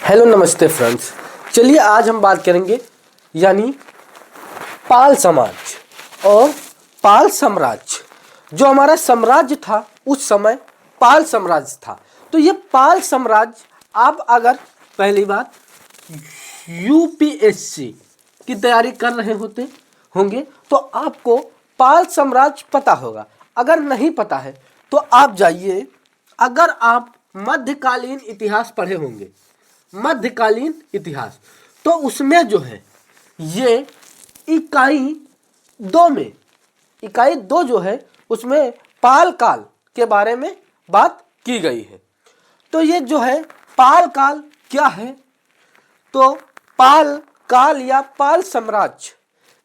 Hello नमस्ते friends. चलिए आज हम बात करेंगे यानी पाल समाज और पाल साम्राज्य। जो हमारा साम्राज्य था उस समय पाल साम्राज्य था। तो ये पाल साम्राज्य आप अगर पहली बात यूपीएससी की तैयारी कर रहे होंगे तो आपको पाल साम्राज्य पता होगा। अगर नहीं पता है तो आप जाइए, अगर आप मध्यकालीन इतिहास पढ़े होंगे, मध्यकालीन इतिहास, तो उसमें जो है ये इकाई इकाई दो जो है उसमें पाल काल के बारे में बात की गई है। तो ये जो है पाल काल क्या है, तो पाल काल या पाल साम्राज्य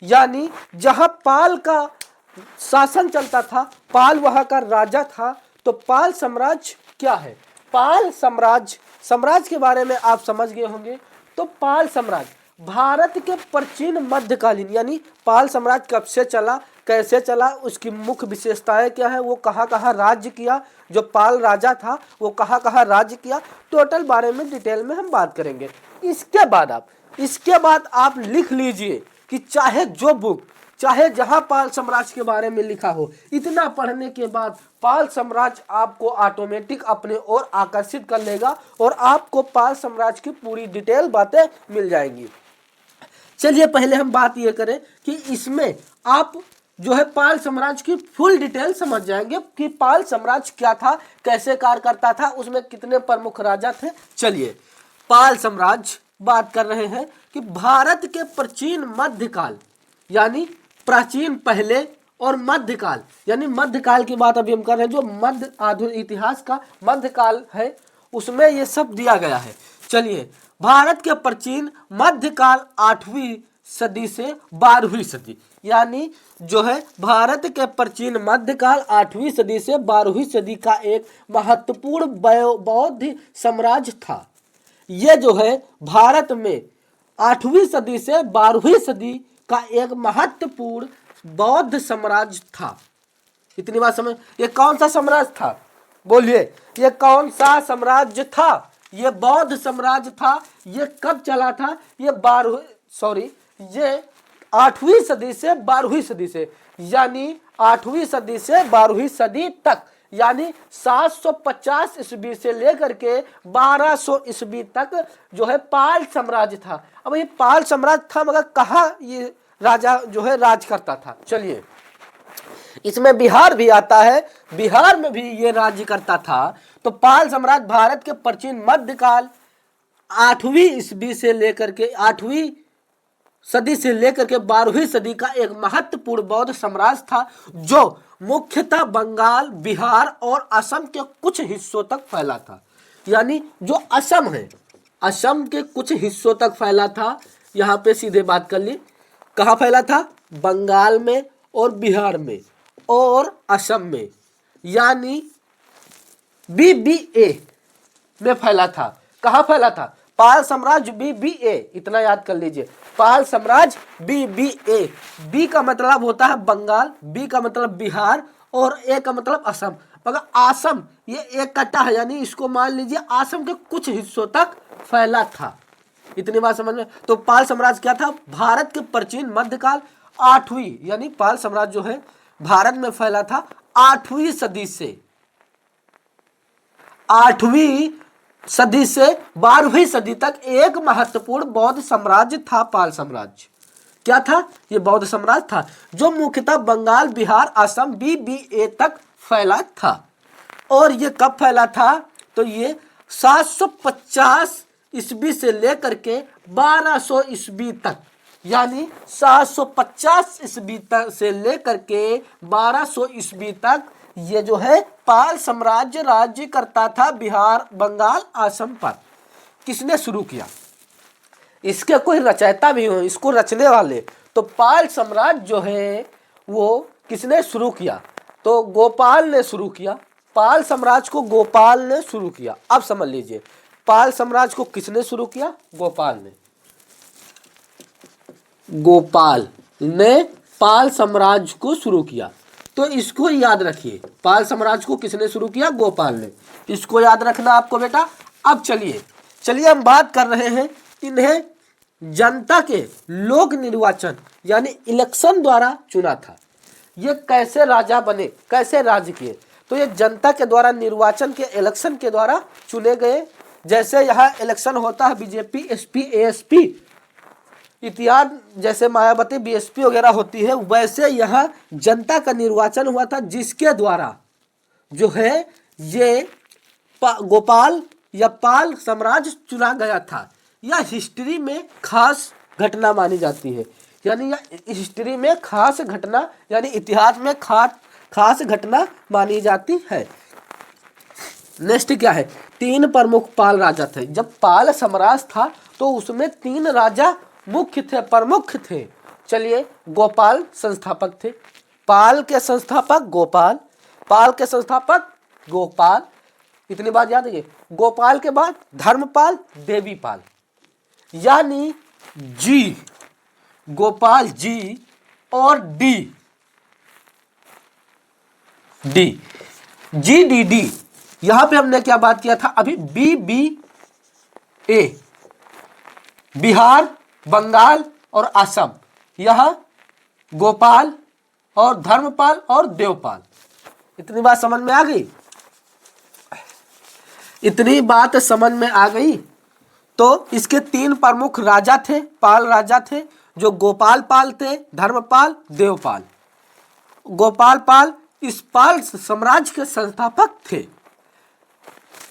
यानी जहां पाल का शासन चलता था, पाल वहां का राजा था। तो पाल साम्राज्य क्या है? पाल साम्राज्य के बारे में आप समझ गए होंगे। तो पाल साम्राज्य भारत के प्राचीन मध्यकालीन यानी पाल साम्राज्य कब से चला, कैसे चला, उसकी मुख्य विशेषताएं क्या है, वो कहाँ कहाँ राज्य किया, जो पाल राजा था वो कहाँ कहाँ राज्य किया, टोटल बारे में डिटेल में हम बात करेंगे। इसके बाद आप लिख लीजिए कि चाहे जहां पाल साम्राज्य के बारे में लिखा हो, इतना पढ़ने के बाद पाल साम्राज्य आपको ऑटोमेटिक अपने ओर आकर्षित कर लेगा और आपको पाल साम्राज्य की पूरी डिटेल बातें मिल जाएंगी। चलिए पहले हम बात ये करें कि इसमें आप जो है पाल साम्राज्य की फुल डिटेल समझ जाएंगे कि पाल साम्राज्य क्या था, कैसे कार्य करता था, उसमें कितने प्रमुख राजा थे। चलिए पाल साम्राज्य बात कर रहे हैं कि भारत के प्राचीन मध्यकाल यानी प्राचीन पहले और मध्यकाल यानी मध्यकाल की बात अभी हम कर रहे हैं, जो मध्य आधुनिक इतिहास का मध्यकाल है उसमें ये सब दिया गया है। चलिए भारत के प्राचीन मध्यकाल 8वीं सदी से 12वीं सदी यानी जो है भारत के प्राचीन मध्यकाल 8वीं सदी से 12वीं सदी का एक महत्वपूर्ण बौद्ध साम्राज्य था। ये जो है भारत में 8वीं सदी से 12वीं सदी का एक महत्वपूर्ण बौद्ध साम्राज्य था। इतनी बात समझ। ये कौन सा साम्राज्य था? बोलिए, ये कौन सा साम्राज्य था? ये बौद्ध साम्राज्य था। ये कब चला था? ये 8वीं सदी से 12वीं सदी से यानी 8वीं सदी से 12वीं सदी तक यानी 750 ईस्वी से लेकर के 1200 ईस्वी तक जो है पाल साम्राज्य था। अब ये पाल साम्राज्य था मगर कहाँ ये राजा जो है राज करता था? चलिए इसमें बिहार भी आता है, बिहार में भी ये राज्य करता था। तो पाल साम्राज्य भारत के प्राचीन मध्यकाल 8वीं ईस्वी से लेकर के 8वीं सदी से लेकर के 12वीं सदी का एक महत्वपूर्ण बौद्ध साम्राज्य था, जो मुख्यतः बंगाल, बिहार और असम के कुछ हिस्सों तक फैला था। यानी जो असम है, असम के कुछ हिस्सों तक फैला था। यहाँ पे सीधे बात कर ली, कहाँ फैला था? बंगाल में और बिहार में और असम में, यानी बीबीए में फैला था। कहाँ फैला था? पाल साम्राज्य बीबीए, इतना याद कर लीजिए, पाल साम्राज्य बीबीए। बी का मतलब होता है बंगाल, बी का मतलब बिहार और ए का मतलब असम। मगर असम ये एक कट्टा है, यानी इसको मान लीजिए असम के कुछ हिस्सों तक फैला था। इतनी बात समझ में। तो पाल साम्राज्य क्या था? भारत के प्राचीन मध्यकाल 8वीं यानी पाल साम्राज्य जो है भारत में फैला था 8वीं सदी से 12वीं सदी तक एक महत्वपूर्ण बौद्ध साम्राज्य था। पाल साम्राज्य क्या था? ये बौद्ध साम्राज्य था जो मुख्यतः बंगाल, बिहार, असम बीबीए तक फैला था। और ये कब फैला था? तो ये 750 ईस्वी से लेकर के 1200 ईस्वी तक यानी 750 ईस्वी तक से लेकर के 1200 ईस्वी तक ये जो है पाल साम्राज्य राज्य करता था बिहार, बंगाल, असम पर। किसने शुरू किया? इसके कोई रचयिता भी हो, इसको रचने वाले। तो पाल साम्राज्य जो है वो किसने शुरू किया? तो गोपाल ने शुरू किया। पाल साम्राज्य को गोपाल ने शुरू किया। अब समझ लीजिए पाल साम्राज्य को किसने शुरू किया? गोपाल ने पाल साम्राज्य को शुरू किया। तो इसको याद रखिए, पाल साम्राज्य को किसने शुरू किया? गोपाल ने। इसको याद रखना आपको बेटा। अब चलिए चलिए हम बात कर रहे हैं इन्हें जनता के लोक निर्वाचन यानी इलेक्शन द्वारा चुना था। ये कैसे राजा बने, कैसे राज्य किए, तो ये जनता के द्वारा निर्वाचन के इलेक्शन के द्वारा चुने गए। जैसे यहाँ इलेक्शन होता है बीजेपी, एसपी, एएसपी इत्यादि, जैसे मायावती बीएसपी वगैरह होती है, वैसे यहाँ जनता का निर्वाचन हुआ था, जिसके द्वारा जो है ये गोपाल या पाल साम्राज्य चुना गया था। यह हिस्ट्री में खास घटना मानी जाती है, यानी यह हिस्ट्री में खास घटना यानी इतिहास में खास घटना मानी जाती है। नेक्स्ट क्या है, 3 प्रमुख पाल राजा थे। जब पाल साम्राज्य था तो उसमें 3 राजा मुख्य थे, प्रमुख थे। चलिए, गोपाल संस्थापक थे, पाल के संस्थापक गोपाल, पाल के संस्थापक गोपाल, इतनी बात याद है। गोपाल के बाद धर्मपाल, देवीपाल, यानी जी, गोपाल जी और डी, डी, यहां पे हमने क्या बात किया था अभी, BBA, बिहार, बंगाल और असम, यहां गोपाल और धर्मपाल और देवपाल। इतनी बात समझ में आ गई, इतनी बात समझ में आ गई। तो इसके 3 प्रमुख राजा थे, पाल राजा थे, जो गोपाल पाल थे, धर्मपाल, देवपाल। गोपाल पाल इस पाल साम्राज्य के संस्थापक थे।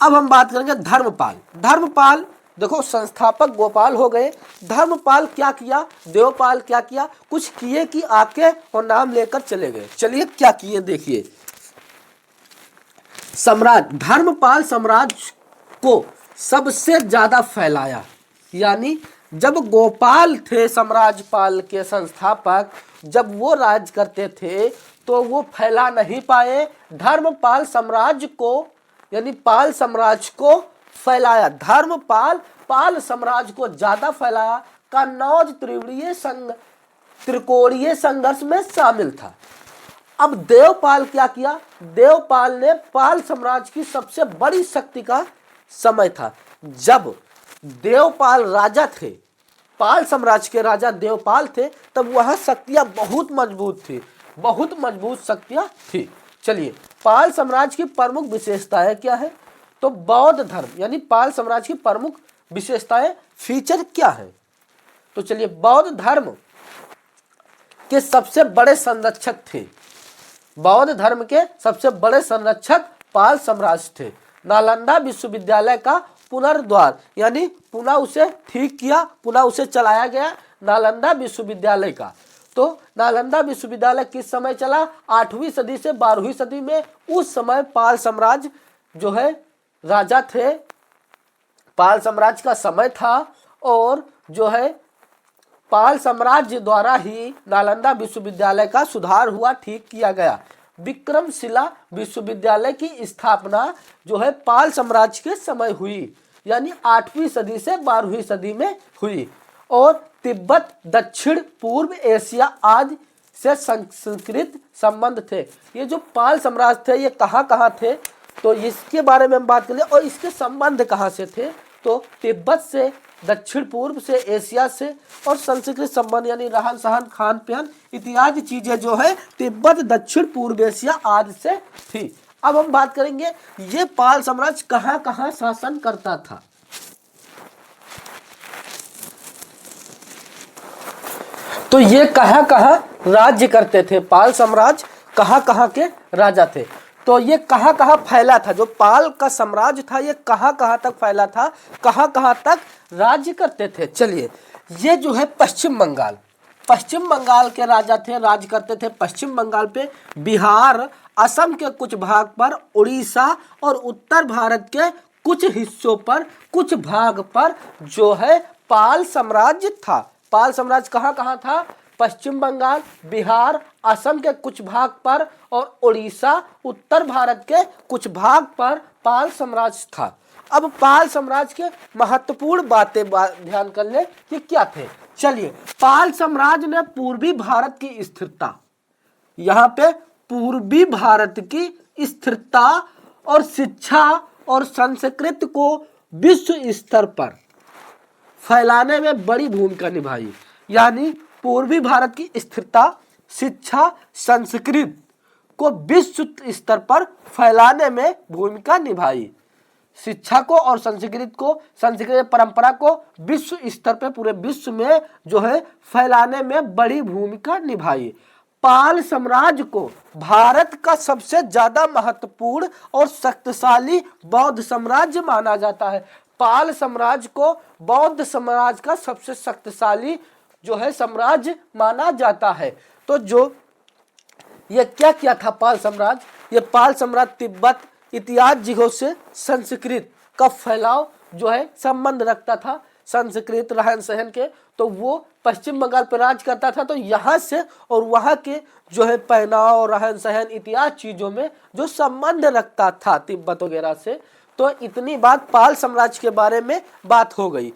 अब हम बात करेंगे धर्मपाल। धर्मपाल देखो, संस्थापक गोपाल हो गए, धर्मपाल क्या किया, देवपाल क्या किया, कुछ किए कि आके और नाम लेकर चले गए। चलिए क्या किए देखिए। सम्राट धर्मपाल साम्राज्य को सबसे ज्यादा फैलाया, यानी जब गोपाल थे साम्राज्यपाल के संस्थापक, जब वो राज करते थे तो वो फैला नहीं पाए। धर्मपाल साम्राज्य को यानी पाल साम्राज्य को फैलाया। धर्मपाल पाल साम्राज्य को ज्यादा फैलाया। कन्नौज त्रिकोणीय संघर्ष में शामिल था। अब देवपाल क्या किया, देवपाल ने पाल साम्राज्य की सबसे बड़ी शक्ति का समय था। जब देवपाल राजा थे, पाल साम्राज्य के राजा देवपाल थे, तब वहां शक्तियां बहुत मजबूत थी, बहुत मजबूत शक्तियां थी। चलिए, पाल साम्राज्य की प्रमुख विशेषताएं क्या है, तो बौद्ध धर्म यानी पाल साम्राज्य की प्रमुख विशेषताएं, फीचर क्या है, तो चलिए, बौद्ध धर्म के सबसे बड़े संरक्षक थे। बौद्ध धर्म के सबसे बड़े संरक्षक पाल साम्राज्य थे। नालंदा विश्वविद्यालय का पुनर्द्वार यानी पुनः उसे ठीक किया, पुनः उसे चलाया गया, नालंदा विश्वविद्यालय का। तो नालंदा विश्वविद्यालय किस समय चला, 8वीं सदी से 12वीं सदी में। उस समय पाल साम्राज्य जो है राजा थे, पाल साम्राज्य का समय था, और जो है पाल साम्राज्य द्वारा ही नालंदा विश्वविद्यालय का सुधार हुआ, ठीक किया गया। विक्रमशिला विश्वविद्यालय की स्थापना जो है पाल साम्राज्य के समय हुई, यानी 8वीं सदी से 12वीं सदी में हुई। और तिब्बत, दक्षिण पूर्व एशिया आदि से संस्कृत संबंध थे। ये जो पाल साम्राज्य थे ये कहाँ थे, तो इसके बारे में हम बात करें। और इसके संबंध कहाँ से थे, तो तिब्बत से, दक्षिण पूर्व से, एशिया से, और संस्कृत संबंध यानी रहन सहन, खान पान इत्यादि चीजें जो है तिब्बत, दक्षिण पूर्व एशिया आदि से थी। अब हम बात करेंगे ये पाल साम्राज्य कहाँ शासन करता था। तो ये कहाँ राज्य करते थे, पाल साम्राज्य कहाँ के राजा थे। तो ये कहाँ फैला था, जो पाल का साम्राज्य था ये कहाँ तक फैला था, कहाँ तक राज्य करते थे। चलिए, ये जो है पश्चिम बंगाल के राजा थे, राज्य करते थे पश्चिम बंगाल पे, बिहार, असम के कुछ भाग पर, उड़ीसा और उत्तर भारत के कुछ हिस्सों पर, कुछ भाग पर जो है पाल साम्राज्य था। पाल साम्राज्य कहाँ था, पश्चिम बंगाल, बिहार, असम के कुछ भाग पर और उड़ीसा, उत्तर भारत के कुछ भाग पर पाल साम्राज्य था। अब पाल साम्राज्य के महत्वपूर्ण बातें ध्यान कर ले कि क्या थे। चलिए, पाल साम्राज्य ने पूर्वी भारत की स्थिरता, यहाँ पे पूर्वी भारत की स्थिरता और शिक्षा और संस्कृत को विश्व स्तर पर फैलाने में बड़ी भूमिका निभाई। यानी पूर्वी भारत की स्थिरता, शिक्षा, संस्कृत को विश्व स्तर पर फैलाने में भूमिका निभाई। शिक्षा को और संस्कृत को, संस्कृत परंपरा को विश्व स्तर पे पूरे विश्व में जो है फैलाने में बड़ी भूमिका निभाई। पाल साम्राज्य को भारत का सबसे ज्यादा महत्वपूर्ण और शक्तिशाली बौद्ध साम्राज्य माना जाता है। पाल साम्राज्य को बौद्ध साम्राज्य का सबसे शक्तिशाली जो है साम्राज्य माना जाता है। तो जो ये क्या किया था पाल साम्राज्य, ये पाल साम्राज्य तिब्बत इतिहास जिहो से संस्कृत का फैलाव जो है संबंध रखता था। संस्कृत रहन सहन के, तो वो पश्चिम बंगाल पर राज करता था। तो यहाँ से और वहाँ के जो है पहनाव, रहन सहन, इतिहास चीजों में जो संबंध रखता था तिब्बत वगैरह से। तो इतनी बात पाल साम्राज्य के बारे में बात हो गई।